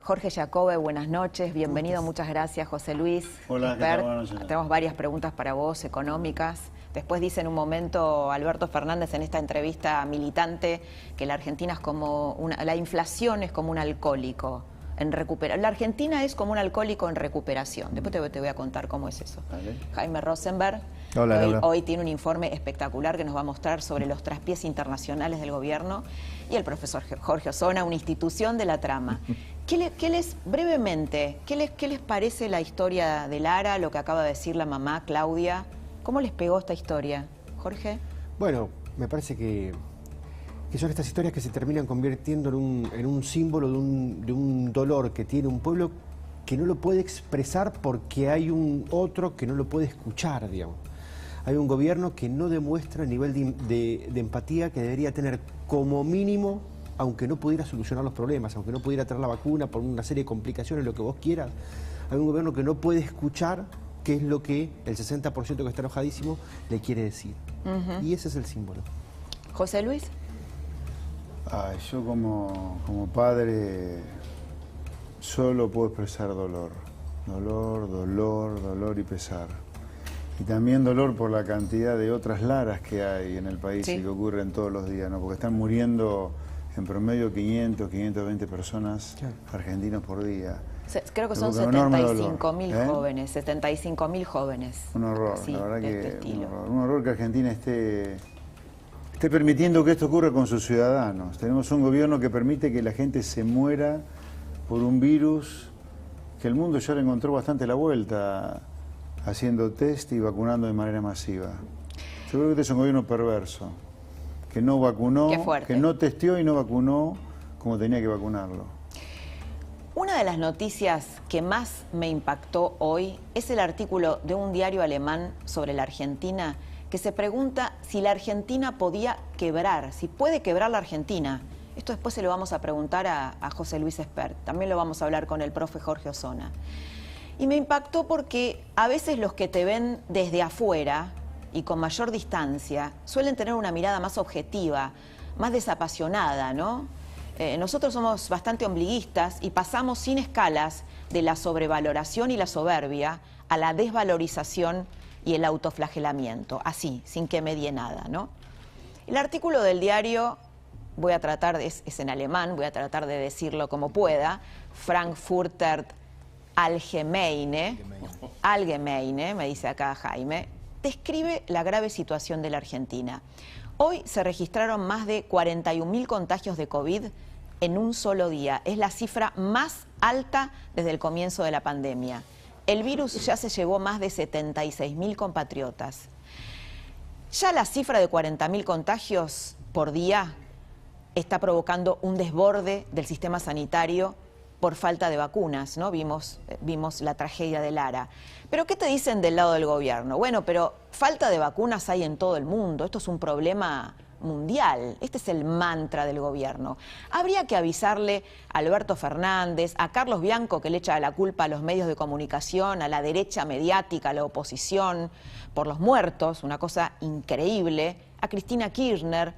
Jorge Jacobe, buenas noches, bienvenido, muchas gracias, José Luis. Hola, ¿qué tal? Buenas noches. Tenemos varias preguntas para vos, económicas. Después dice en un momento Alberto Fernández en esta entrevista militante que la Argentina es como la inflación es como un alcohólico en recuperación. La Argentina es como un alcohólico en recuperación. Después te voy a contar cómo es eso. Vale. Jaime Rosenberg. Hola. Hoy tiene un informe espectacular que nos va a mostrar sobre los traspiés internacionales del gobierno, y el profesor Jorge Osona, una institución de la trama. Brevemente, ¿qué les parece la historia de Lara, lo que acaba de decir la mamá, Claudia? ¿Cómo les pegó esta historia, Jorge? Bueno, me parece que son estas historias que se terminan convirtiendo en un símbolo de un dolor que tiene un pueblo que no lo puede expresar porque hay un otro que no lo puede escuchar, digamos. Hay un gobierno que no demuestra el nivel de empatía que debería tener como mínimo, aunque no pudiera solucionar los problemas, aunque no pudiera traer la vacuna por una serie de complicaciones, lo que vos quieras. Hay un gobierno que no puede escuchar qué es lo que el 60% que está enojadísimo le quiere decir. Y ese es el símbolo. José Luis. Yo como padre solo puedo expresar dolor. Dolor y pesar. Y también dolor por la cantidad de otras Laras que hay en el país, sí, y que ocurren todos los días, ¿no? Porque están muriendo en promedio 500, 520 personas, claro, argentinos por día. Creo que son 75.000 jóvenes, 75.000 jóvenes. Un horror, sí, la verdad que un horror que Argentina esté permitiendo que esto ocurra con sus ciudadanos. Tenemos un gobierno que permite que la gente se muera por un virus que el mundo ya le encontró bastante la vuelta, haciendo test y vacunando de manera masiva. Yo creo que este es un gobierno perverso, que no vacunó, que no testeó y no vacunó como tenía que vacunarlo. Una de las noticias que más me impactó hoy es el artículo de un diario alemán sobre la Argentina, que se pregunta si la Argentina podía quebrar, si puede quebrar la Argentina. Esto después se lo vamos a preguntar a José Luis Espert, también lo vamos a hablar con el profe Jorge Osona. Y me impactó porque a veces los que te ven desde afuera y con mayor distancia suelen tener una mirada más objetiva, más desapasionada, ¿no? Nosotros somos bastante ombliguistas y pasamos sin escalas de la sobrevaloración y la soberbia a la desvalorización y el autoflagelamiento, así, sin que medie nada, ¿no? El artículo del diario, es en alemán, voy a tratar de decirlo como pueda, Frankfurter Allgemeine, me dice acá Jaime, describe la grave situación de la Argentina. Hoy se registraron más de 41.000 contagios de COVID en un solo día. Es la cifra más alta desde el comienzo de la pandemia. El virus ya se llevó más de 76.000 compatriotas. Ya la cifra de 40.000 contagios por día está provocando un desborde del sistema sanitario por falta de vacunas, ¿no? Vimos la tragedia de Lara. ¿Pero qué te dicen del lado del gobierno? Bueno, pero falta de vacunas hay en todo el mundo. Esto es un problema mundial. Este es el mantra del gobierno. Habría que avisarle a Alberto Fernández, a Carlos Bianco, que le echa la culpa a los medios de comunicación, a la derecha mediática, a la oposición, por los muertos, una cosa increíble, a Cristina Kirchner,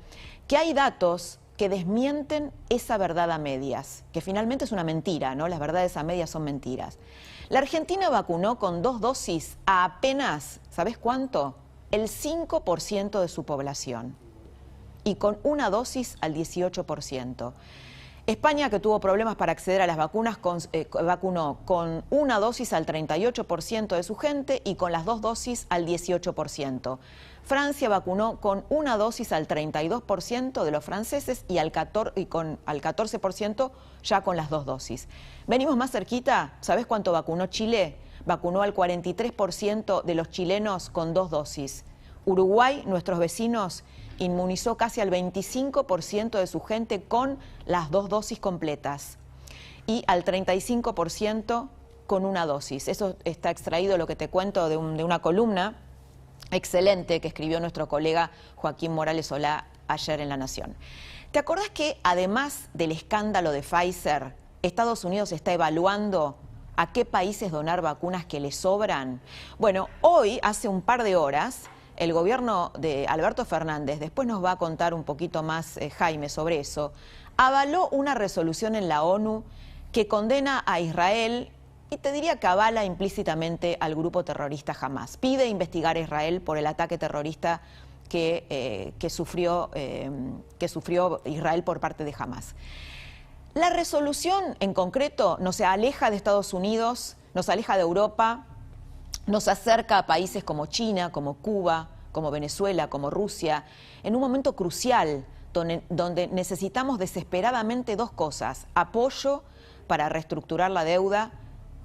que hay datos que desmienten esa verdad a medias, que finalmente es una mentira, ¿no? Las verdades a medias son mentiras. La Argentina vacunó con 2 dosis a apenas, ¿sabes cuánto? El 5% de su población. Y con 1 dosis al 18%. España, que tuvo problemas para acceder a las vacunas, vacunó con 1 dosis al 38% de su gente y con las 2 dosis al 18%. Francia vacunó con 1 dosis al 32% de los franceses y al 14% ya con las 2 dosis. Venimos más cerquita, ¿sabes cuánto vacunó Chile? Vacunó al 43% de los chilenos con 2 dosis. Uruguay, nuestros vecinos, inmunizó casi al 25% de su gente con las 2 dosis completas y al 35% con 1 dosis. Eso está extraído, lo que te cuento, de una columna excelente que escribió nuestro colega Joaquín Morales Solá ayer en La Nación. ¿Te acordás que además del escándalo de Pfizer, Estados Unidos está evaluando a qué países donar vacunas que le sobran? Bueno, hoy, hace un par de horas, el gobierno de Alberto Fernández, después nos va a contar un poquito más Jaime sobre eso, avaló una resolución en la ONU que condena a Israel y te diría que avala implícitamente al grupo terrorista Hamás. Pide investigar a Israel por el ataque terrorista que sufrió Israel por parte de Hamás. La resolución en concreto nos aleja de Estados Unidos, nos aleja de Europa, nos acerca a países como China, como Cuba, como Venezuela, como Rusia, en un momento crucial donde necesitamos desesperadamente dos cosas: apoyo para reestructurar la deuda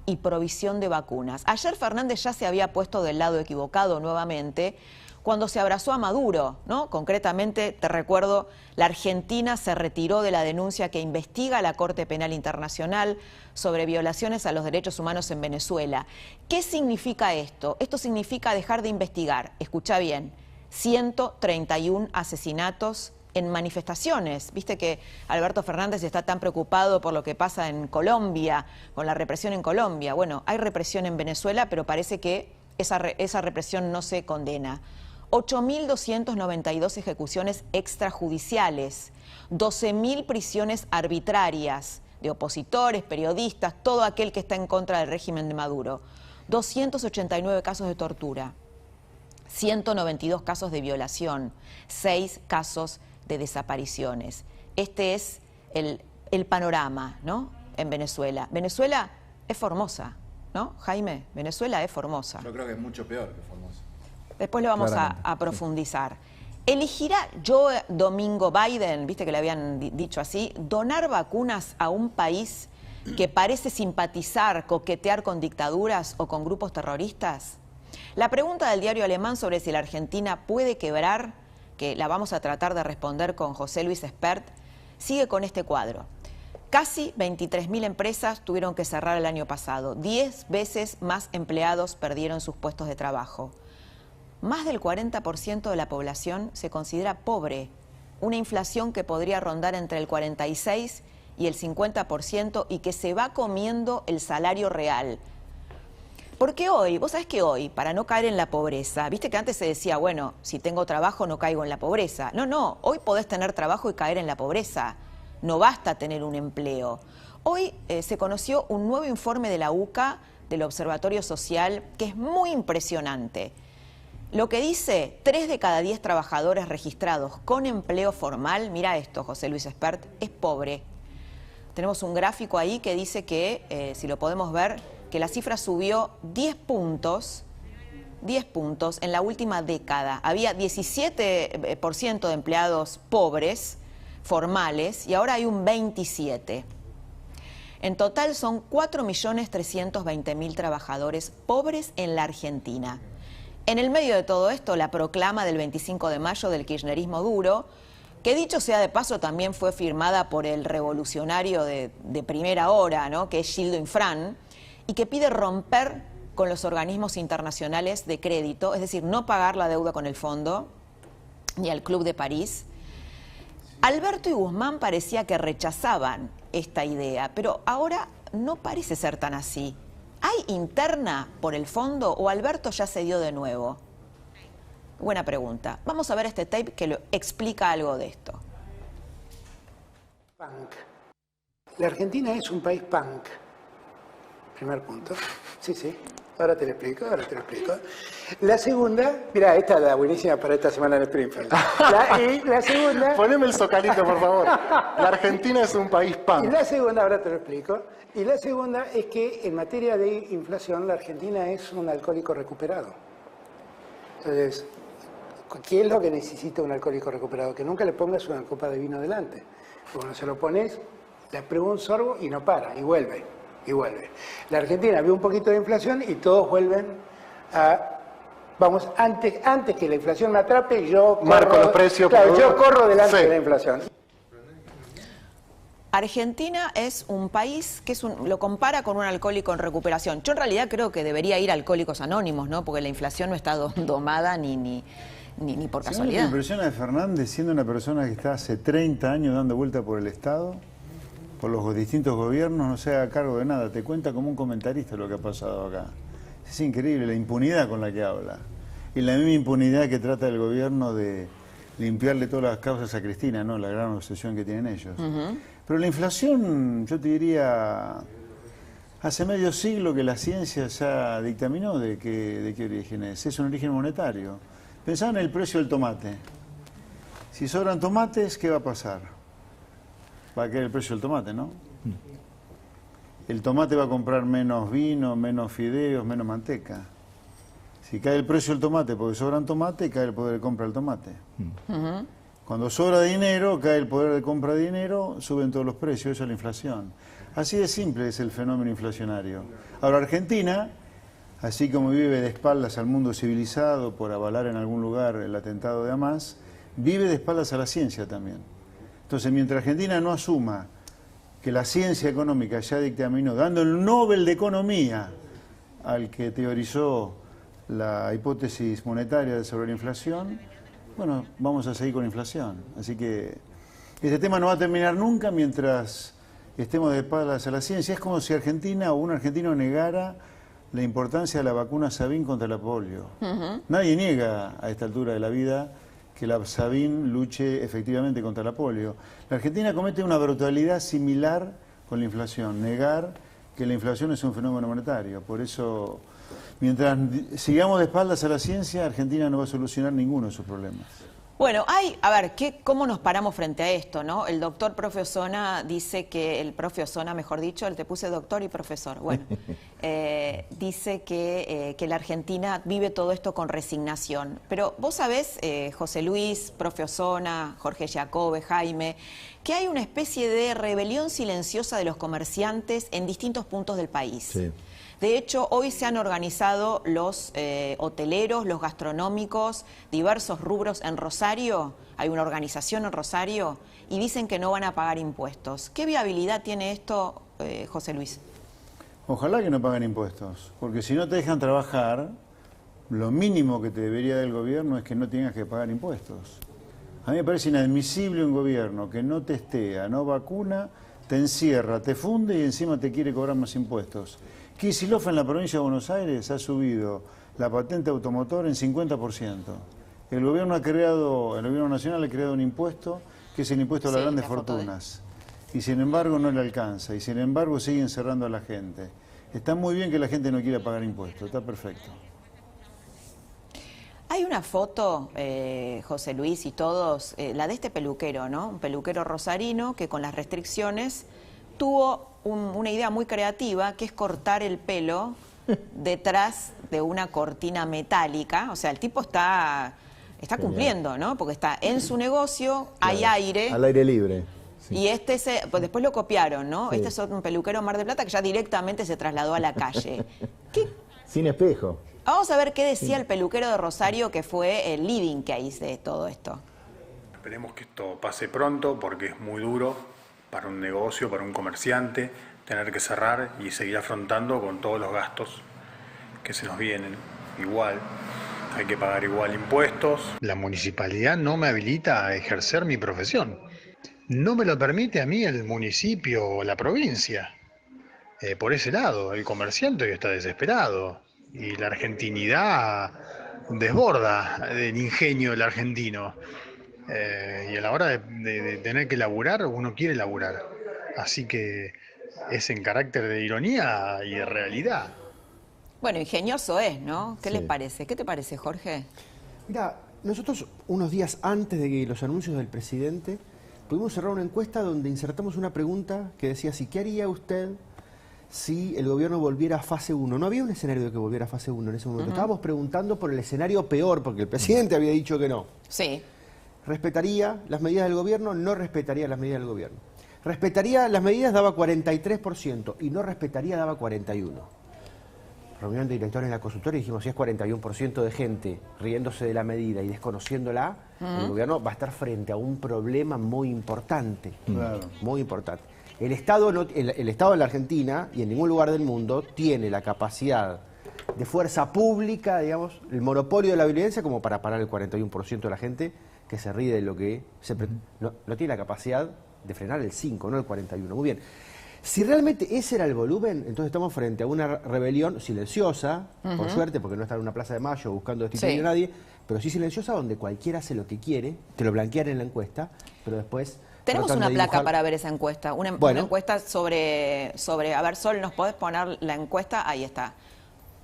y provisión de vacunas. Ayer Fernández ya se había puesto del lado equivocado nuevamente cuando se abrazó a Maduro, ¿no? Concretamente, te recuerdo, la Argentina se retiró de la denuncia que investiga la Corte Penal Internacional sobre violaciones a los derechos humanos en Venezuela. ¿Qué significa esto? Esto significa dejar de investigar, escucha bien, 131 asesinatos en manifestaciones. Viste que Alberto Fernández está tan preocupado por lo que pasa en Colombia, con la represión en Colombia. Bueno, hay represión en Venezuela, pero parece que esa represión no se condena. 8.292 ejecuciones extrajudiciales, 12.000 prisiones arbitrarias de opositores, periodistas, todo aquel que está en contra del régimen de Maduro, 289 casos de tortura, 192 casos de violación, 6 casos de desapariciones. Este es el panorama, ¿no?, en Venezuela. Venezuela es Formosa, ¿no, Jaime? Venezuela es Formosa. Yo creo que es mucho peor que Formosa. Después lo vamos a profundizar. ¿Elegirá Joe Domingo Biden, viste que le habían dicho así, donar vacunas a un país que parece simpatizar, coquetear con dictaduras o con grupos terroristas? La pregunta del diario alemán sobre si la Argentina puede quebrar, que la vamos a tratar de responder con José Luis Espert, sigue con este cuadro. Casi 23.000 empresas tuvieron que cerrar el año pasado. 10 veces más empleados perdieron sus puestos de trabajo. Más del 40% de la población se considera pobre. Una inflación que podría rondar entre el 46 y el 50% y que se va comiendo el salario real. Porque hoy, vos sabés que hoy, para no caer en la pobreza, viste que antes se decía, bueno, si tengo trabajo no caigo en la pobreza. No, hoy podés tener trabajo y caer en la pobreza. No basta tener un empleo. Hoy se conoció un nuevo informe de la UCA, del Observatorio Social, que es muy impresionante. Lo que dice, 3 de cada 10 trabajadores registrados con empleo formal, mira esto, José Luis Espert, es pobre. Tenemos un gráfico ahí que dice que, si lo podemos ver, que la cifra subió 10 puntos en la última década. Había 17% de empleados pobres, formales, y ahora hay un 27%. En total son 4.320.000 trabajadores pobres en la Argentina. En el medio de todo esto, la proclama del 25 de mayo del kirchnerismo duro, que dicho sea de paso también fue firmada por el revolucionario de primera hora, ¿no?, que es Gildo Infran, y que pide romper con los organismos internacionales de crédito, es decir, no pagar la deuda con el fondo ni al Club de París. Alberto y Guzmán parecía que rechazaban esta idea, pero ahora no parece ser tan así. ¿Hay interna por el fondo o Alberto ya se dio de nuevo? Buena pregunta. Vamos a ver este tape que lo explica algo de esto. Punk. La Argentina es un país punk. Primer punto. Sí. Ahora te lo explico. La segunda, mira, esta es la buenísima para esta semana en Springfield. La segunda... Poneme el zocalito, por favor. La Argentina es un país punk. Y la segunda, ahora te lo explico. Y la segunda es que en materia de inflación, la Argentina es un alcohólico recuperado. Entonces, ¿qué es lo que necesita un alcohólico recuperado? Que nunca le pongas una copa de vino delante. Cuando se lo pones, le prueba un sorbo y no para, y vuelve. La Argentina ve un poquito de inflación y todos vuelven a... Vamos, antes que la inflación me atrape, yo marco los precios. Claro, yo corro delante de la inflación. Argentina es un país que lo compara con un alcohólico en recuperación. Yo en realidad creo que debería ir a Alcohólicos Anónimos, ¿no? Porque la inflación no está domada ni por casualidad. Me impresiona de Fernández, siendo una persona que está hace 30 años dando vuelta por el Estado, por los distintos gobiernos, no se haga cargo de nada. Te cuenta como un comentarista lo que ha pasado acá. Es increíble la impunidad con la que habla. Y la misma impunidad que trata el gobierno de limpiarle todas las causas a Cristina, ¿no? La gran obsesión que tienen ellos. Pero la inflación, yo te diría, hace medio siglo que la ciencia ya dictaminó de qué origen es. Es un origen monetario. Pensá en el precio del tomate. Si sobran tomates, ¿qué va a pasar? Va a caer el precio del tomate, ¿no? El tomate va a comprar menos vino, menos fideos, menos manteca. Si cae el precio del tomate porque sobran tomates, cae el poder de compra del tomate. Cuando sobra dinero, cae el poder de compra de dinero, suben todos los precios, eso es la inflación. Así de simple es el fenómeno inflacionario. Ahora, Argentina, así como vive de espaldas al mundo civilizado por avalar en algún lugar el atentado de Hamas, vive de espaldas a la ciencia también. Entonces, mientras Argentina no asuma que la ciencia económica ya dictaminó, dando el Nobel de Economía al que teorizó la hipótesis monetaria sobre la inflación, bueno, vamos a seguir con inflación. Así que este tema no va a terminar nunca mientras estemos de espaldas a la ciencia. Es como si Argentina o un argentino negara la importancia de la vacuna Sabin contra la polio. Nadie niega a esta altura de la vida que la Sabin luche efectivamente contra la polio. La Argentina comete una brutalidad similar con la inflación, negar que la inflación es un fenómeno monetario. Por eso, mientras sigamos de espaldas a la ciencia, Argentina no va a solucionar ninguno de sus problemas. Bueno, a ver, ¿cómo nos paramos frente a esto, no? El doctor profe Osona dice que, el profe Osona, mejor dicho, te puse doctor y profesor, bueno, dice que la Argentina vive todo esto con resignación. Pero vos sabés, José Luis, profe Osona, Jorge Jacobe, Jaime, que hay una especie de rebelión silenciosa de los comerciantes en distintos puntos del país. Sí. De hecho, hoy se han organizado los hoteleros, los gastronómicos, diversos rubros en Rosario. Hay una organización en Rosario y dicen que no van a pagar impuestos. ¿Qué viabilidad tiene esto, José Luis? Ojalá que no paguen impuestos, porque si no te dejan trabajar, lo mínimo que te debería dar el gobierno es que no tengas que pagar impuestos. A mí me parece inadmisible un gobierno que no testea, no vacuna, te encierra, te funde y encima te quiere cobrar más impuestos. Kicillof en la provincia de Buenos Aires ha subido la patente automotor en 50%. El gobierno nacional ha creado un impuesto que es el impuesto a las grandes fortunas. Y sin embargo no le alcanza, y sin embargo siguen cerrando a la gente. Está muy bien que la gente no quiera pagar impuestos, está perfecto. Hay una foto, José Luis y todos, la de este peluquero, ¿no? Un peluquero rosarino que con las restricciones tuvo una idea muy creativa, que es cortar el pelo detrás de una cortina metálica. O sea, el tipo está cumpliendo, ¿no? Porque está en su negocio, claro, hay aire. Al aire libre. Sí. Y pues después lo copiaron, ¿no? Sí. Este es un peluquero en Mar del Plata que ya directamente se trasladó a la calle. ¿Qué? Sin espejo. Vamos a ver qué decía el peluquero de Rosario, que fue el leading case de todo esto. Esperemos que esto pase pronto, porque es muy duro para un negocio, para un comerciante, tener que cerrar y seguir afrontando con todos los gastos que se nos vienen. Igual, hay que pagar igual impuestos. La municipalidad no me habilita a ejercer mi profesión. No me lo permite a mí el municipio o la provincia. Por ese lado, el comerciante está desesperado. Y la argentinidad desborda del ingenio del argentino. Y a la hora de tener que laburar, uno quiere laburar. Así que es en carácter de ironía y de realidad. Bueno, ingenioso es, ¿no? ¿Qué Sí. les parece? ¿Qué te parece, Jorge? Mira, nosotros unos días antes de que los anuncios del presidente pudimos cerrar una encuesta donde insertamos una pregunta que decía así: ¿qué haría usted si el gobierno volviera a fase 1? No había un escenario de que volviera a fase 1 en ese momento. Estábamos preguntando por el escenario peor, porque el presidente había dicho que no. Sí. ¿Respetaría las medidas del gobierno? No respetaría las medidas del gobierno. Respetaría las medidas, daba 43%, y no respetaría, daba 41%. Reunión de directores en la consultoría y dijimos, si es 41% de gente riéndose de la medida y desconociéndola, el gobierno va a estar frente a un problema muy importante. Claro. Muy importante. El Estado de la Argentina y en ningún lugar del mundo tiene la capacidad de fuerza pública, digamos, el monopolio de la violencia como para parar el 41% de la gente que se ríe de lo que no tiene la capacidad de frenar el 5, no el 41. Muy bien. Si realmente ese era el volumen, entonces estamos frente a una rebelión silenciosa, por suerte, porque no está en una plaza de Mayo buscando destituir a nadie, pero sí silenciosa, donde cualquiera hace lo que quiere, te lo blanquean en la encuesta, pero después Tenemos tratan una de placa dibujar- para ver esa encuesta, una Bueno. encuesta sobre, a ver, Sol, ¿nos podés poner la encuesta? Ahí está.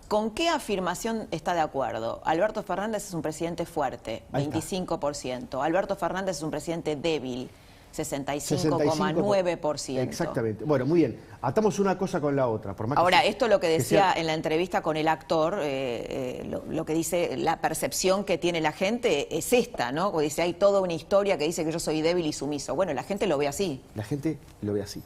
¿Con qué afirmación está de acuerdo? Alberto Fernández es un presidente fuerte, Ahí está. 25%. Alberto Fernández es un presidente débil, 65,9%. Exactamente. Bueno, muy bien. Atamos una cosa con la otra. Por más que Ahora, sea- esto lo que decía sea- en la entrevista con el actor, lo que dice, la percepción que tiene la gente es esta, ¿no? Porque dice, hay toda una historia que dice que yo soy débil y sumiso. Bueno, la gente lo ve así. La gente lo ve así.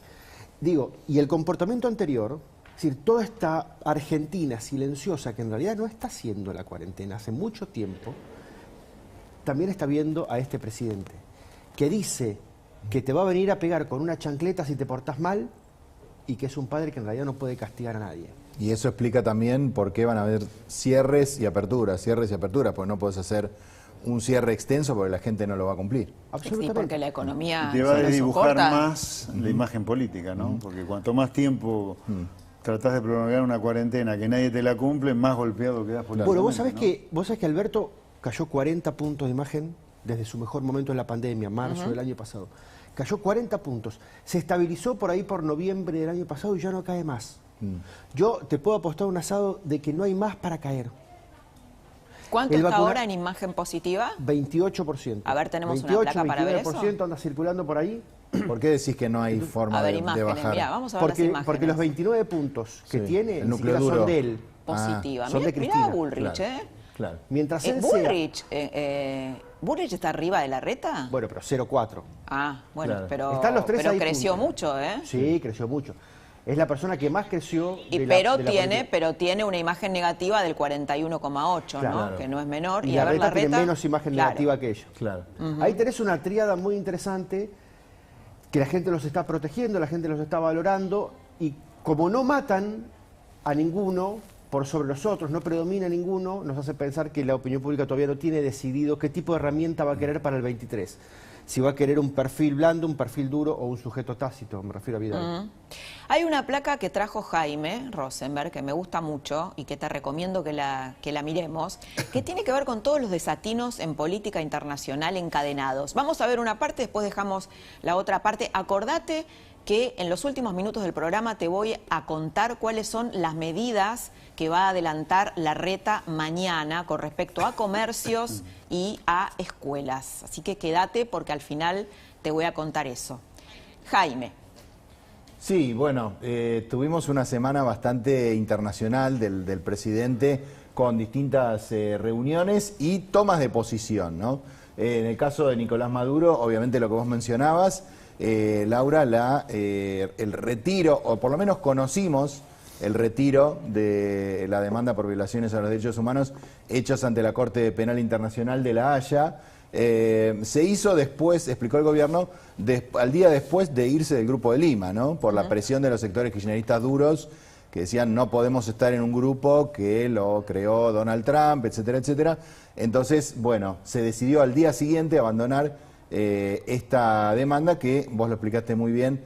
Digo, y el comportamiento anterior, es decir, toda esta Argentina silenciosa que en realidad no está haciendo la cuarentena hace mucho tiempo, también está viendo a este presidente, que dice que te va a venir a pegar con una chancleta si te portás mal y que es un padre que en realidad no puede castigar a nadie. Y eso explica también por qué van a haber cierres y aperturas, porque no puedes hacer un cierre extenso porque la gente no lo va a cumplir. Sí, Absolutamente. porque la economía Te va a se desdibujar soporta. más la imagen política, ¿no? Porque cuanto más tiempo tratás de prolongar una cuarentena que nadie te la cumple, más golpeado quedás políticamente. Bueno, vos sabés, ¿no? que Alberto cayó 40 puntos de imagen desde su mejor momento en la pandemia, marzo del año pasado. Cayó 40 puntos. Se estabilizó por ahí por noviembre del año pasado y ya no cae más. Yo te puedo apostar un asado de que no hay más para caer. ¿Cuánto El está vacuna- ahora en imagen positiva? 28%. A ver, ¿tenemos una 28, placa para ver eso? 29% anda circulando por ahí. ¿Por qué decís que no hay forma A ver, de imágenes, bajar? mirá, vamos a ver las Porque, imágenes. porque los 29 puntos que Sí, tiene el ni núcleo siquiera duro. son de él. Positiva. son de Mirá Cristina, Bullrich, claro. ¿eh? Claro. Mientras él sea... ¿Bullrich está arriba de la reta? Bueno, pero 0,4. Ah, bueno, Claro. pero, Están los tres pero ahí creció juntos. mucho, ¿eh? Sí, creció mucho. Es la persona que más creció Y de pero, de la tiene, política. pero tiene una imagen negativa del 41,8, ¿no? Claro. Que no es menor. Y a la ver, reta tiene menos imagen claro. negativa que ella. Claro. Ahí tenés una tríada muy interesante que la gente los está protegiendo, la gente los está valorando y como no matan a ninguno por sobre los otros, no predomina ninguno, nos hace pensar que la opinión pública todavía no tiene decidido qué tipo de herramienta va a querer para el 23. Si va a querer un perfil blando, un perfil duro o un sujeto tácito, me refiero a Vidal. Hay una placa que trajo Jaime Rosenberg, que me gusta mucho y que te recomiendo que la miremos, que tiene que ver con todos los desatinos en política internacional encadenados. Vamos a ver una parte, después dejamos la otra parte. Acordate que en los últimos minutos del programa te voy a contar cuáles son las medidas que va a adelantar la reta mañana con respecto a comercios y a escuelas. Así que quédate porque al final te voy a contar eso. Jaime. Sí, bueno, tuvimos una semana bastante internacional del presidente con distintas reuniones y tomas de posición, ¿no? En el caso de Nicolás Maduro, obviamente lo que vos mencionabas, Laura, el retiro, o por lo menos conocimos el retiro de la demanda por violaciones a los derechos humanos hechos ante la Corte Penal Internacional de La Haya. Se hizo después, explicó el gobierno, al día después de irse del Grupo de Lima, ¿no? Por la presión de los sectores kirchneristas duros que decían no podemos estar en un grupo que lo creó Donald Trump, etcétera, etcétera. Entonces, bueno, se decidió al día siguiente abandonar esta demanda que, vos lo explicaste muy bien,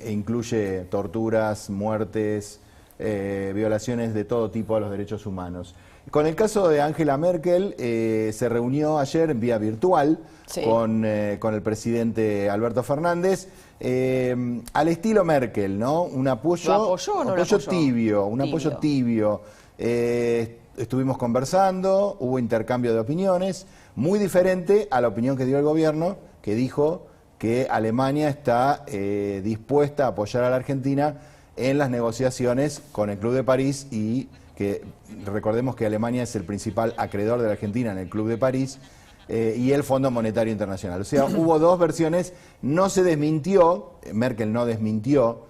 incluye torturas, muertes, violaciones de todo tipo a los derechos humanos. Con el caso de Angela Merkel, se reunió ayer en vía virtual Sí. con el presidente Alberto Fernández, al estilo Merkel, ¿no? Un apoyo, ¿Lo apoyó o no lo apoyo apoyó? tibio, un apoyo tibio. Estuvimos conversando, hubo intercambio de opiniones, muy diferente a la opinión que dio el gobierno, que dijo que Alemania está dispuesta a apoyar a la Argentina en las negociaciones con el Club de París y que recordemos que Alemania es el principal acreedor de la Argentina en el Club de París y el Fondo Monetario Internacional. O sea, hubo dos versiones, no se desmintió, Merkel no desmintió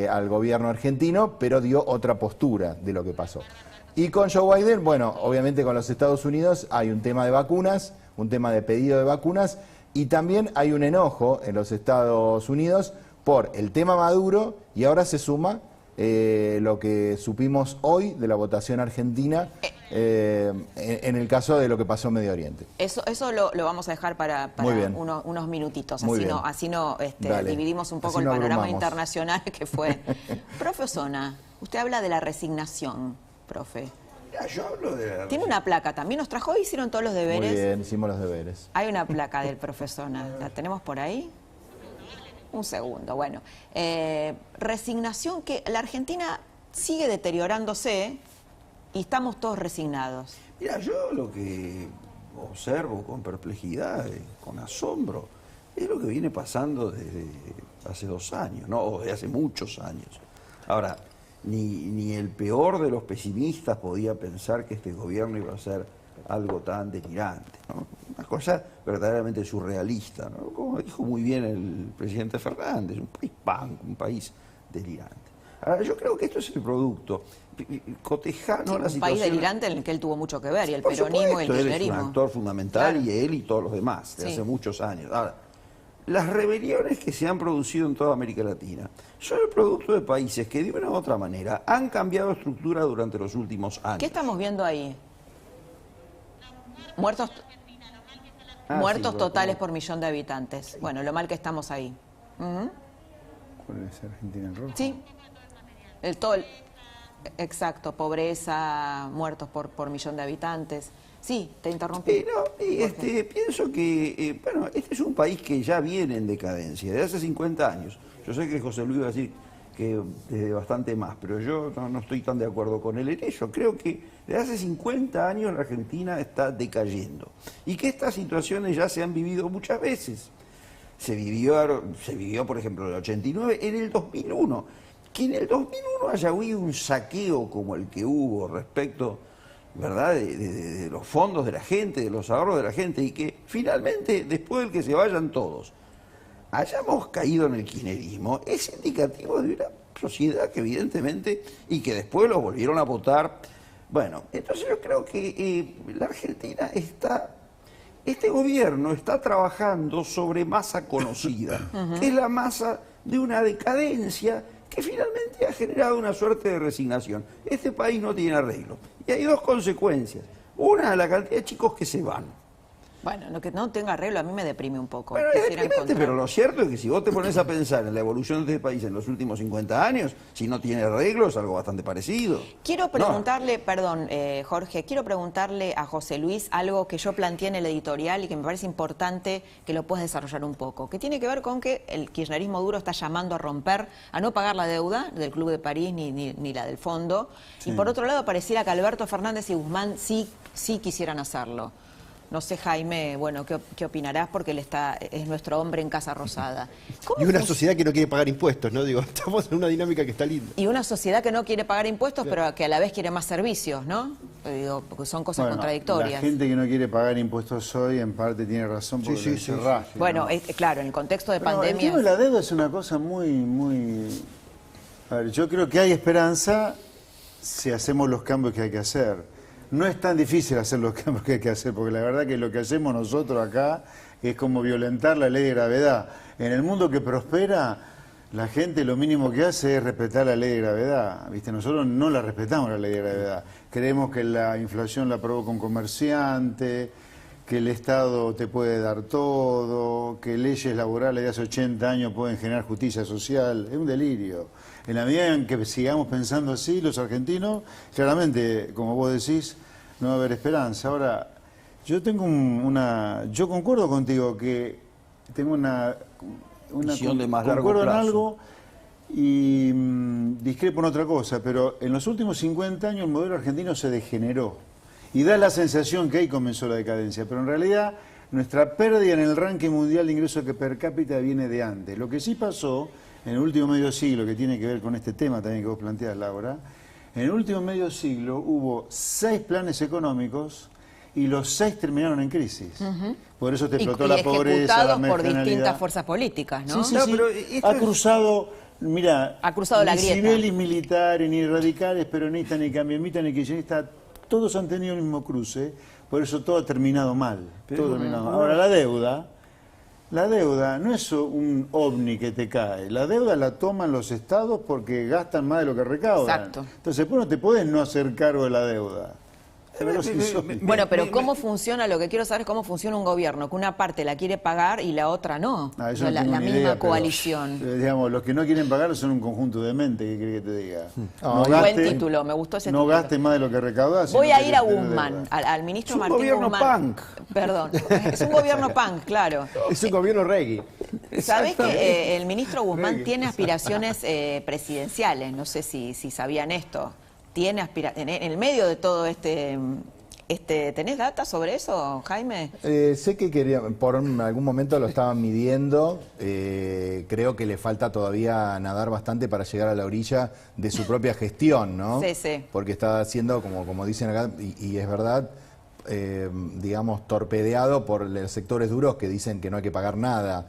al gobierno argentino, pero dio otra postura de lo que pasó. Y con Joe Biden, bueno, obviamente con los Estados Unidos hay un tema de vacunas, un tema de pedido de vacunas, y también hay un enojo en los Estados Unidos por el tema Maduro, y ahora se suma lo que supimos hoy de la votación argentina en el caso de lo que pasó en Medio Oriente. Eso lo vamos a dejar para Muy bien. unos minutitos, Muy así bien. no Dale. dividimos un poco Así el no panorama abrumamos. internacional que fue. Profe Osona, usted habla de la resignación, profe. Mira, yo hablo de la... Tiene una placa, también nos trajo, hoy hicieron todos los deberes. Muy bien, hicimos los deberes. Hay una placa del profesor, ¿la tenemos por ahí? Un segundo, bueno. Resignación, que la Argentina sigue deteriorándose y estamos todos resignados. Mira, yo lo que observo con perplejidad, con asombro, es lo que viene pasando desde hace 2 años, ¿no? O desde hace muchos años. Ahora, ni el peor de los pesimistas podía pensar que este gobierno iba a ser algo tan delirante, ¿no? Una cosa verdaderamente surrealista, ¿no? Como dijo muy bien el presidente Fernández, un país punk, un país delirante. Ahora, yo creo que esto es el producto. Cotejar, ¿no? Sí, la un situación... país delirante en el que él tuvo mucho que ver, y el Por peronismo supuesto, y el él es un kirchnerismo. actor fundamental, Claro. y él y todos los demás, de Sí. hace muchos años. Ahora, las rebeliones que se han producido en toda América Latina son el producto de países que de una u otra manera han cambiado estructura durante los últimos años. ¿Qué estamos viendo ahí? Muertos, Sí, totales por millón de habitantes. Bueno, lo mal que estamos ahí. Ujú. ¿Cuál es Argentina en rojo? Sí. Exacto, pobreza, muertos por millón de habitantes. Sí, te interrumpí. Pienso que, bueno, este es un país que ya viene en decadencia, de hace 50 años. Yo sé que José Luis va a decir que desde bastante más, pero yo no estoy tan de acuerdo con él en ello. Creo que desde hace 50 años la Argentina está decayendo y que estas situaciones ya se han vivido muchas veces. Se vivió, por ejemplo, en el 89, en el 2001. Que en el 2001 haya habido un saqueo como el que hubo respecto, ¿verdad?, de los fondos de la gente, de los ahorros de la gente, y que finalmente, después de que se vayan todos, hayamos caído en el kirchnerismo, es indicativo de una sociedad que evidentemente, y que después los volvieron a votar. Bueno, entonces yo creo que la Argentina este gobierno está trabajando sobre masa conocida, que es la masa de una decadencia que finalmente ha generado una suerte de resignación. Este país no tiene arreglo. Y hay 2 consecuencias. Una, la cantidad de chicos que se van. Bueno, lo que no tenga arreglo a mí me deprime un poco. Bueno, es Quisiera deprimente, encontrar- pero lo cierto es que si vos te pones a pensar en la evolución de este país en los últimos 50 años, si no tiene arreglo es algo bastante parecido. Quiero preguntarle, perdón, Jorge, quiero preguntarle a José Luis algo que yo planteé en el editorial y que me parece importante que lo puedas desarrollar un poco, que tiene que ver con que el kirchnerismo duro está llamando a romper, a no pagar la deuda del Club de París ni la del fondo. Sí. Y por otro lado, pareciera que Alberto Fernández y Guzmán sí quisieran hacerlo. No sé, Jaime, bueno, ¿qué opinarás? Porque él es nuestro hombre en Casa Rosada. ¿Cómo Y una fun- sociedad que no quiere pagar impuestos, ¿no? Digo, estamos en una dinámica que está linda. Y una sociedad que no quiere pagar impuestos, pero que a la vez quiere más servicios, ¿no? Digo, porque son cosas Bueno, contradictorias. La gente que no quiere pagar impuestos hoy, en parte tiene razón porque Sí, le sí, sí. cerraje, Bueno, ¿no? claro, en el contexto de Pero pandemia. el tema de la deuda es una cosa muy... A ver, yo creo que hay esperanza si hacemos los cambios que hay que hacer. No es tan difícil hacer los cambios que hay que hacer, porque la verdad que lo que hacemos nosotros acá es como violentar la ley de gravedad. En el mundo que prospera, la gente lo mínimo que hace es respetar la ley de gravedad. ¿Viste? Nosotros no la respetamos, la ley de gravedad. Creemos que la inflación la provoca un comerciante, que el Estado te puede dar todo, que leyes laborales de hace 80 años pueden generar justicia social. Es un delirio. En la medida en que sigamos pensando así, los argentinos, claramente, como vos decís, no va a haber esperanza. Ahora, yo tengo yo concuerdo contigo que tengo una Visión de más largo concuerdo en plazo. algo y discrepo en otra cosa, pero en los últimos 50 años el modelo argentino se degeneró y da la sensación que ahí comenzó la decadencia, pero en realidad nuestra pérdida en el ranking mundial de ingresos per cápita viene de antes. Lo que sí pasó en el último medio siglo, que tiene que ver con este tema también que vos planteás, Laura, en el último medio siglo hubo 6 planes económicos y los 6 terminaron en crisis. Por eso te explotó la pobreza, la ejecutados por marginalidad. distintas fuerzas políticas, ¿no? Sí, No, sí. pero esto Ha es- cruzado, mira, Ha cruzado la ni grieta. civiles militares, ni radicales, peronistas, ni cambiamistas, ni kirchneristas, todos han tenido el mismo cruce, por eso todo ha terminado mal. Pero Todo ha terminado mal. Ahora, la deuda no es un ovni que te cae, la deuda la toman los estados porque gastan más de lo que recaudan. Exacto. Entonces, pues no te podés no hacer cargo de la deuda. Es una cosa insólita. Bueno, pero ¿cómo funciona? Lo que quiero saber es cómo funciona un gobierno, que una parte la quiere pagar y la otra no. Ah, eso No, no tengo la ni misma idea, pero, coalición. digamos, los que no quieren pagar son un conjunto de mente, ¿qué querés que te diga? Buen título, me gustó ese no título. gaste más de lo que recaudás. Voy si no a ir a querés tener Guzmán, deuda. al ministro Es un Martín gobierno Guzmán. punk. Perdón, es un gobierno punk, claro. Es un gobierno reggae. ¿Sabés que el ministro Guzmán tiene aspiraciones presidenciales? No sé si sabían esto. Tiene en el medio de todo ¿tenés data sobre eso, Jaime? Sé que por algún momento lo estaban midiendo. Creo que le falta todavía nadar bastante para llegar a la orilla de su propia gestión, ¿no? Sí, sí. Porque está siendo, como dicen acá, y es verdad, digamos, torpedeado por los sectores duros que dicen que no hay que pagar nada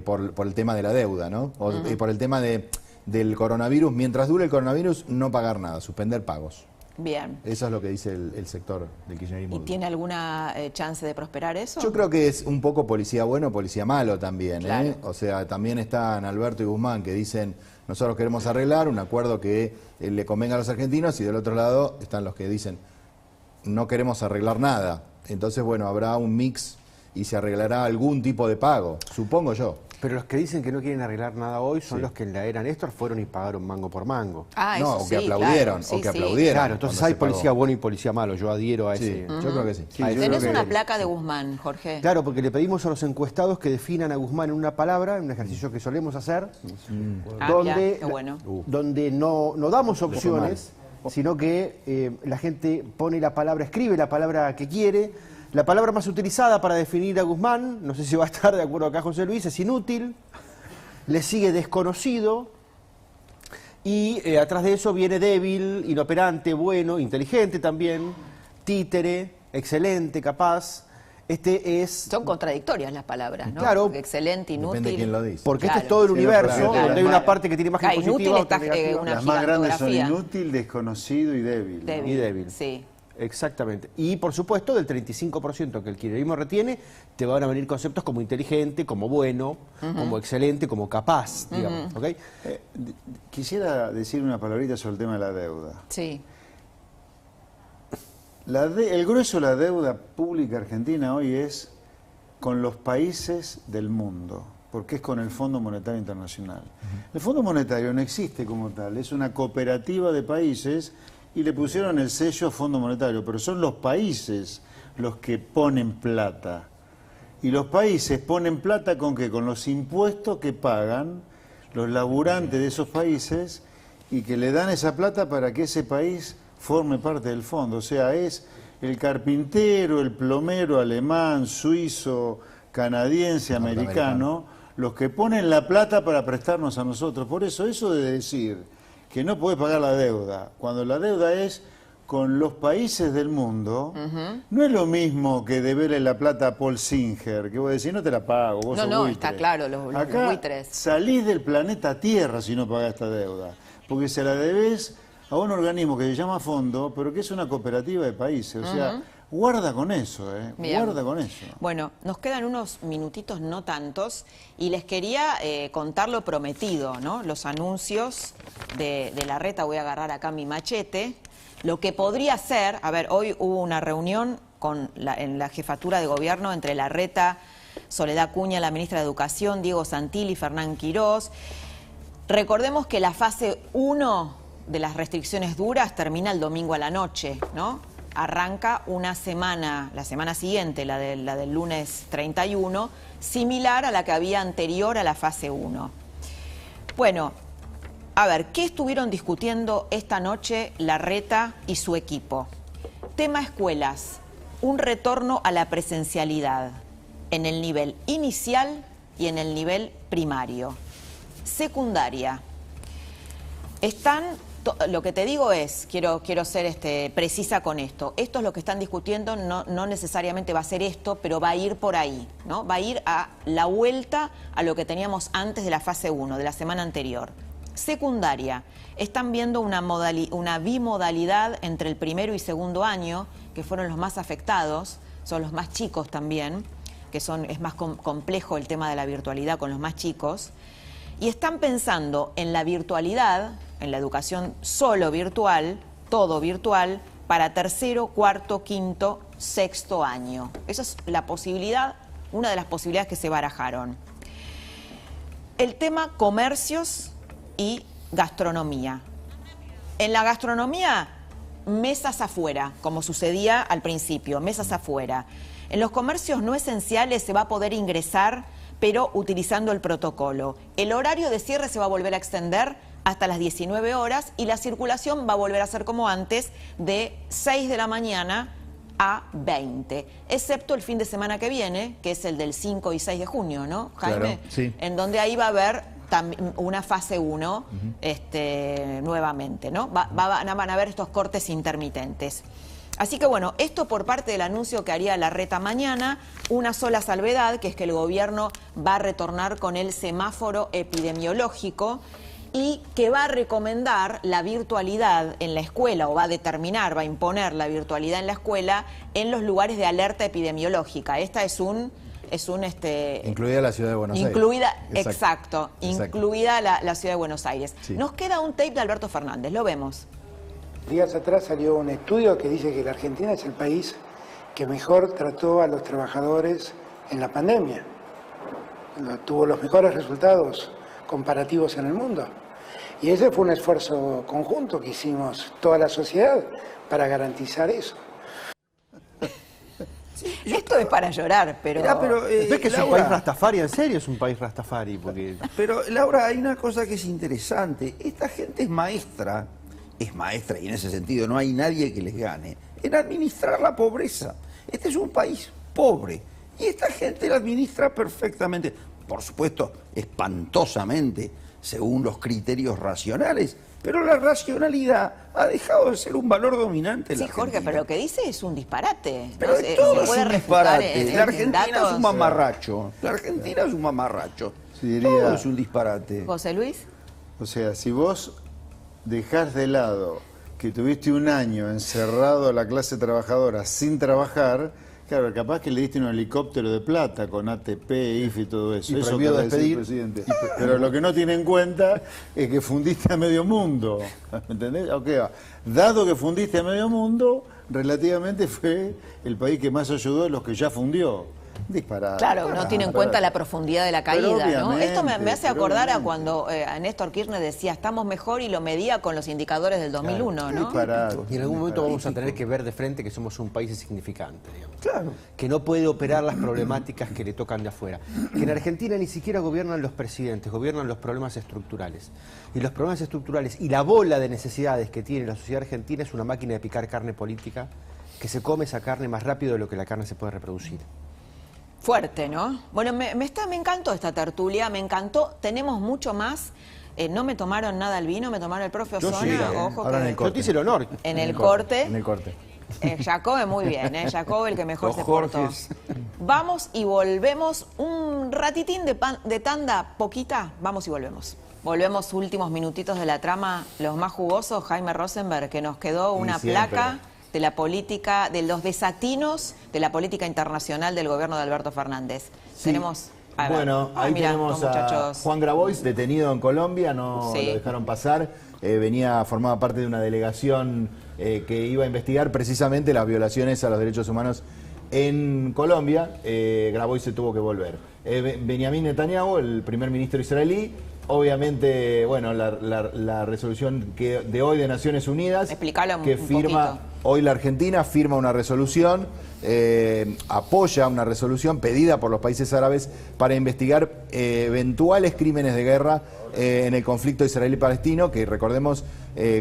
por el tema de la deuda, ¿no? Por el tema del coronavirus. Mientras dure el coronavirus, no pagar nada, suspender pagos. Bien. Eso es lo que dice el sector del kirchnerismo. ¿Y tiene alguna chance de prosperar eso? Yo creo que es un poco policía bueno, policía malo también. Claro. O sea, también están Alberto y Guzmán que dicen, nosotros queremos arreglar un acuerdo que le convenga a los argentinos, y del otro lado están los que dicen, no queremos arreglar nada. Entonces, bueno, habrá un mix y se arreglará algún tipo de pago, supongo yo. Pero los que dicen que no quieren arreglar nada hoy son los que en la era Néstor fueron y pagaron mango por mango. Ah, No, eso o que sí, aplaudieron, claro. o que Sí, aplaudieron. Claro, entonces cuando hay se pagó. policía bueno y policía malo. Yo adhiero a Sí, ese. yo creo que sí. Sí, yo ¿Tenés creo una que- placa de Guzmán, Jorge? Claro, porque le pedimos a los encuestados que definan a Guzmán en una palabra, en un ejercicio que solemos hacer, Ah, donde, ya, qué bueno. donde no damos opciones, sino que la gente pone la palabra, escribe la palabra que quiere. La palabra más utilizada para definir a Guzmán, no sé si va a estar de acuerdo acá José Luis, es inútil. Le sigue desconocido. Y atrás de eso viene débil, inoperante, bueno, inteligente también, títere, excelente, capaz. Este es... Son contradictorias las palabras, ¿no? Claro. Porque excelente, inútil. Depende de quién lo dice. Porque Claro. este es todo el Sí, universo, claro, donde hay claro. una parte que tiene imagen Inútil positiva, está, otra negativa. una Las más grandes son gigantografía. inútil, desconocido y débil. ¿no? Débil. Y débil. Sí. Exactamente. Y por supuesto, del 35% que el kirchnerismo retiene, te van a venir conceptos como inteligente, como bueno, como excelente, como capaz, digamos. ¿Ok? Quisiera decir una palabrita sobre el tema de la deuda. Sí. El grueso de la deuda pública argentina hoy es con los países del mundo, porque es con el Fondo Monetario Internacional. El Fondo Monetario no existe como tal, es una cooperativa de países y le pusieron el sello Fondo Monetario, pero son los países los que ponen plata. Y los países ponen plata ¿con qué? Con los impuestos que pagan los laburantes de esos países y que le dan esa plata para que ese país forme parte del fondo. O sea, es el carpintero, el plomero alemán, suizo, canadiense, americano, los que ponen la plata para prestarnos a nosotros. Por eso de decir que no podés pagar la deuda, cuando la deuda es con los países del mundo, no es lo mismo que deberle la plata a Paul Singer, que vos decís, no te la pago, vos No, sos no, buitre. está claro, los Acá buitres. salís del planeta Tierra si no pagás esta deuda, porque se la debés a un organismo que se llama Fondo, pero que es una cooperativa de países. O sea, guarda con eso, Bien. guarda con eso. Bueno, nos quedan unos minutitos, no tantos, y les quería contar lo prometido, ¿no? Los anuncios de Larreta, voy a agarrar acá mi machete. Lo que podría ser, a ver, hoy hubo una reunión en la jefatura de gobierno entre Larreta, Soledad Acuña, la ministra de Educación, Diego Santilli, Fernán Quirós. Recordemos que la fase 1 de las restricciones duras termina el domingo a la noche, ¿no? Arranca una semana, la semana siguiente, la del lunes 31, similar a la que había anterior a la fase 1. Bueno, a ver, ¿qué estuvieron discutiendo esta noche Larreta y su equipo? Tema escuelas, un retorno a la presencialidad en el nivel inicial y en el nivel primario. Secundaria. Lo que te digo es, quiero ser precisa con esto, esto es lo que están discutiendo, no necesariamente va a ser esto, pero va a ir por ahí, ¿no? Va a ir a la vuelta a lo que teníamos antes de la fase 1, de la semana anterior. Secundaria, están viendo una bimodalidad entre el primero y segundo año, que fueron los más afectados, son los más chicos también, es más complejo el tema de la virtualidad con los más chicos, y están pensando en la virtualidad, en la educación solo virtual, todo virtual, para tercero, cuarto, quinto, sexto año. Esa es la posibilidad, una de las posibilidades que se barajaron. El tema comercios y gastronomía. En la gastronomía, mesas afuera, como sucedía al principio, mesas afuera. En los comercios no esenciales se va a poder ingresar, pero utilizando el protocolo. El horario de cierre se va a volver a extender hasta las 19 horas y la circulación va a volver a ser como antes, de 6 de la mañana a 20, excepto el fin de semana que viene, que es el del 5 y 6 de junio, ¿no, Jaime? Claro, sí. En donde ahí va a haber una fase 1 nuevamente, ¿no? Van a haber estos cortes intermitentes. Así que bueno, esto por parte del anuncio que haría Larreta mañana, una sola salvedad, que es que el gobierno va a retornar con el semáforo epidemiológico y que va a recomendar la virtualidad en la escuela, o va a determinar, va a imponer la virtualidad en la escuela en los lugares de alerta epidemiológica. Esta incluida la ciudad de Buenos Aires. Exacto, incluida la ciudad de Buenos Aires. Sí. Nos queda un tape de Alberto Fernández, lo vemos. Días atrás salió un estudio que dice que la Argentina es el país que mejor trató a los trabajadores en la pandemia. Tuvo los mejores resultados comparativos en el mundo. Y ese fue un esfuerzo conjunto que hicimos toda la sociedad para garantizar eso. Esto es para llorar, pero... ¿Ves que es un Laura, país rastafari? ¿En serio es un país rastafari? Porque... Pero, Laura, hay una cosa que es interesante. Esta gente es maestra y en ese sentido no hay nadie que les gane, en administrar la pobreza. Este es un país pobre y esta gente la administra perfectamente, por supuesto, espantosamente, según los criterios racionales, pero la racionalidad ha dejado de ser un valor dominante en la Sí, Jorge, Argentina. pero lo que dice es un disparate. Pero ¿no? todo ¿Se puede es un refutar disparate. en La Argentina datos? es un mamarracho. La Argentina es un mamarracho. Sí, diría- Todo es un disparate. José Luis. O sea, si vos dejás de lado que tuviste un año encerrado a la clase trabajadora sin trabajar, claro, capaz que le diste un helicóptero de plata con ATP, IFE y todo eso. Y Eso prohibido acaba de decir el despedir. presidente. Pero lo que no tiene en cuenta es que fundiste a medio mundo. ¿Me entendés? Okay, dado que fundiste a medio mundo, relativamente fue el país que más ayudó a los que ya fundió. Disparate. Claro, no tiene en cuenta la profundidad de la caída, ¿no? obviamente, Esto me hace pero acordar a obviamente. cuando a Néstor Kirchner decía, estamos mejor, y lo medía con los indicadores del 2001, ¿no? Disparate. Y en algún momento vamos a tener que ver de frente que somos un país insignificante, digamos. Claro. Que no puede operar las problemáticas que le tocan de afuera. Que en Argentina ni siquiera gobiernan los presidentes, gobiernan los problemas estructurales. Y los problemas estructurales y la bola de necesidades que tiene la sociedad argentina es una máquina de picar carne política que se come esa carne más rápido de lo que la carne se puede reproducir. Fuerte, ¿no? Bueno, me encantó esta tertulia, me encantó. Tenemos mucho más. No me tomaron nada el vino, me tomaron el profe Yo Osona. sí, Ojo ahora que en el corte. Yo te hice el honor. en el corte. En el corte. Jacob muy bien, Jacob el que mejor Los se portó. Jorges. Vamos y volvemos. Un ratitín de tanda, poquita. Vamos y volvemos. Volvemos, últimos minutitos de la trama, los más jugosos. Jaime Rosenberg, que nos quedó una siempre. placa de la política, de los desatinos de la política internacional del gobierno de Alberto Fernández. Sí. Tenemos... a ver. Bueno, Ay, ahí mirá, tenemos los a muchachos. Juan Grabois, detenido en Colombia, no Sí. lo dejaron pasar. Formaba parte de una delegación que iba a investigar precisamente las violaciones a los derechos humanos en Colombia. Grabois se tuvo que volver. Benjamín Netanyahu, el primer ministro israelí, obviamente, bueno, la resolución de hoy de Naciones Unidas, Explícalo que un firma poquito. hoy la Argentina, firma una resolución, apoya una resolución pedida por los países árabes para investigar eventuales crímenes de guerra en el conflicto israelí-palestino, que recordemos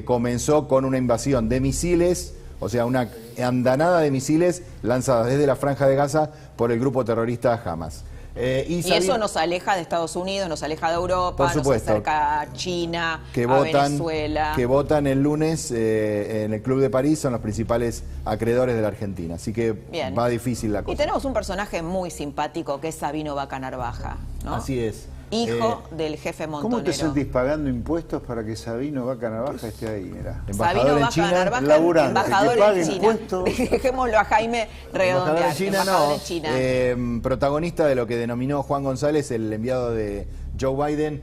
comenzó con una invasión de misiles, o sea, una andanada de misiles lanzadas desde la Franja de Gaza por el grupo terrorista Hamas. Y eso nos aleja de Estados Unidos, nos aleja de Europa, Por supuesto. nos acerca a China, que a votan, Venezuela. que votan el lunes en el Club de París, son los principales acreedores de la Argentina. Así que Bien. va difícil la cosa. Y tenemos un personaje muy simpático que es Sabino Vaca Narvaja, ¿no? Así es. Hijo del jefe montonero. ¿Cómo te sentís pagando impuestos para que Sabino Vaca Narvaja esté ahí? Mirá. Embajador Sabino en Vaca China, Narvaja, laburante, embajador que pague en China. impuestos. Dejémoslo a Jaime redondear. Embajador en China, Embajador no. en China. Protagonista de lo que denominó Juan González, el enviado de Joe Biden,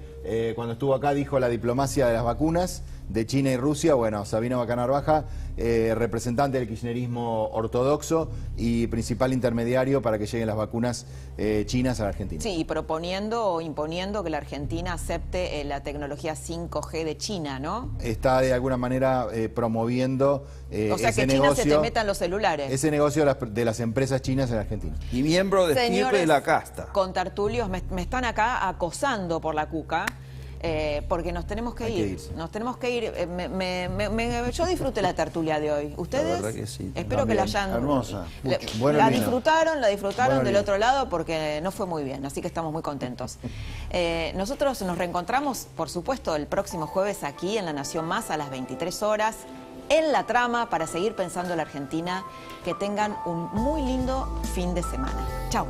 cuando estuvo acá dijo la diplomacia de las vacunas, de China y Rusia. Bueno, Sabina Baca-Narvaja, representante del kirchnerismo ortodoxo y principal intermediario para que lleguen las vacunas chinas a la Argentina. Sí, y proponiendo o imponiendo que la Argentina acepte la tecnología 5G de China, ¿no? Está de alguna manera promoviendo o sea, ese que China negocio, se te meta en los celulares. ese negocio de las empresas chinas en la Argentina. Y miembro de estirpe Señores, de la casta. Con tertulios, me están acá acosando por la cuca. Porque nos tenemos que Hay que ir. irse. Nos tenemos que ir. Yo disfruté la tertulia de hoy. ¿Ustedes? La verdad que sí, Espero que la hayan. Hermosa. le- Bueno la vino. disfrutaron Bueno del vino. otro lado porque no fue muy bien. Así que estamos muy contentos. Nosotros nos reencontramos, por supuesto, el próximo jueves aquí en La Nación Más a las 23 horas. En La Trama para seguir pensando en la Argentina. Que tengan un muy lindo fin de semana. Chao.